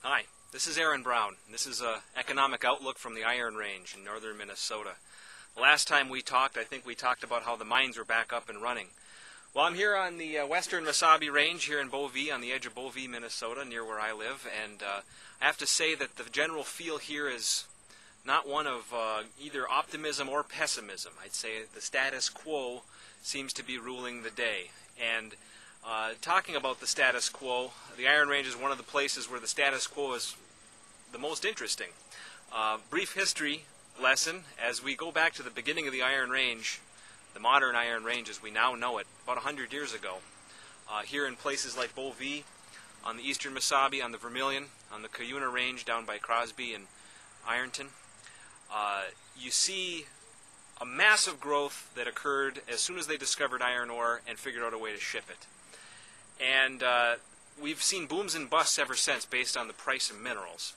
Hi, this is Aaron Brown. This is an economic outlook from the Iron Range in northern Minnesota. Last time we talked, I think we talked about how the mines were back up and running. Well, I'm here on the western Mesabi Range here in Beauvais, on the edge of Beauvais, Minnesota, near where I live, and I have to say that the general feel here is not one of either optimism or pessimism. I'd say the status quo seems to be ruling the day. And talking about the status quo, the Iron Range is one of the places where the status quo is the most interesting. Brief history lesson, as we go back to the beginning of the Iron Range, the modern Iron Range as we now know it, about 100 years ago, here in places like Beauvais, on the eastern Mesabi, on the Vermilion, on the Cuyuna Range down by Crosby and Ironton, you see a massive growth that occurred as soon as they discovered iron ore and figured out a way to ship it. And we've seen booms and busts ever since based on the price of minerals.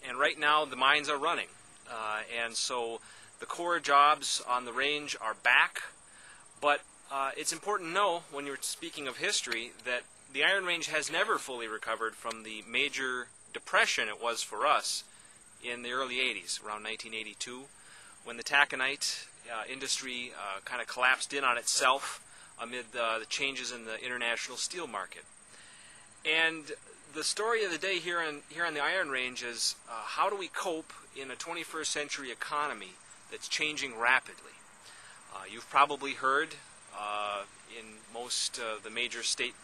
And right now the mines are running. And so the core jobs on the range are back. But it's important to know, when you're speaking of history, that the Iron Range has never fully recovered from the major depression it was for us in the early 80s, around 1982, when the taconite industry kind of collapsed in on itself amid the changes in the international steel market. And the story of the day here on the Iron Range is how do we cope in a 21st century economy that's changing rapidly? You've probably heard in most the major state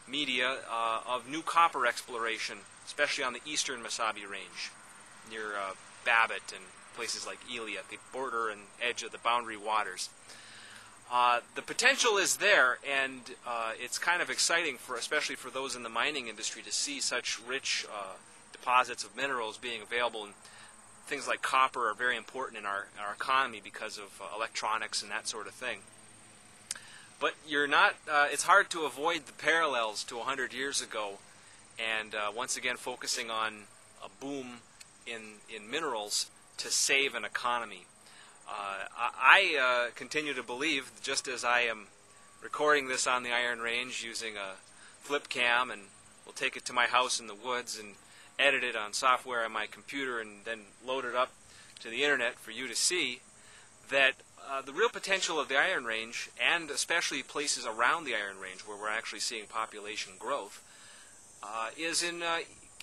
media of new copper exploration, especially on the eastern Mesabi Range, near Babbitt and places like Ely at the border and edge of the boundary waters. The potential is there, and it's kind of exciting, especially for those in the mining industry, to see such rich deposits of minerals being available. And things like copper are very important in our economy because of electronics and that sort of thing. But it's hard to avoid the parallels to 100 years ago, and once again focusing on a boom in minerals to save an economy. I continue to believe, just as I am recording this on the Iron Range using a flip cam, and will take it to my house in the woods and edit it on software on my computer and then load it up to the internet for you to see, that the real potential of the Iron Range, and especially places around the Iron Range where we're actually seeing population growth, is in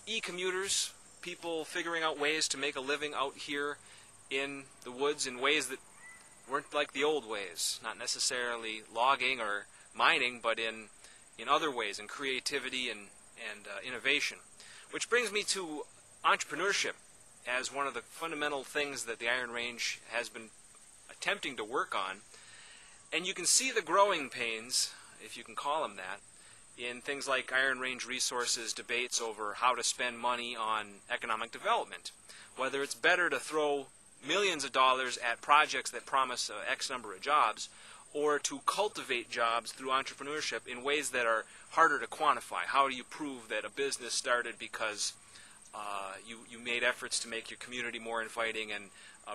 e-commuters, people figuring out ways to make a living out here in the woods in ways that weren't like the old ways, not necessarily logging or mining, but in other ways, in creativity and innovation. Which brings me to entrepreneurship as one of the fundamental things that the Iron Range has been attempting to work on. And you can see the growing pains, if you can call them that, in things like Iron Range Resources debates over how to spend money on economic development. Whether it's better to throw millions of dollars at projects that promise X number of jobs, or to cultivate jobs through entrepreneurship in ways that are harder to quantify. How do you prove that a business started because you made efforts to make your community more inviting and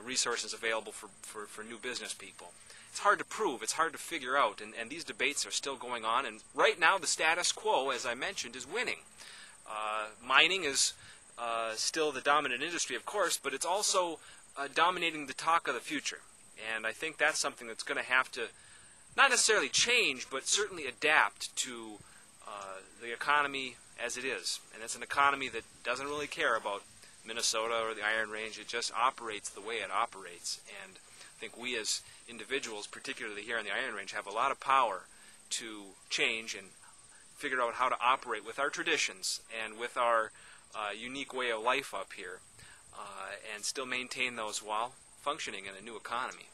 resources available for new business people? It's hard to prove, it's hard to figure out, and these debates are still going on, and right now the status quo, as I mentioned, is winning. Mining is still the dominant industry, of course, but it's also dominating the talk of the future. And I think that's something that's going to have to not necessarily change, but certainly adapt to the economy as it is. And it's an economy that doesn't really care about Minnesota or the Iron Range. It just operates the way it operates. And I think we as individuals, particularly here on the Iron Range, have a lot of power to change and figure out how to operate with our traditions and with our unique way of life up here, and still maintain those while functioning in a new economy.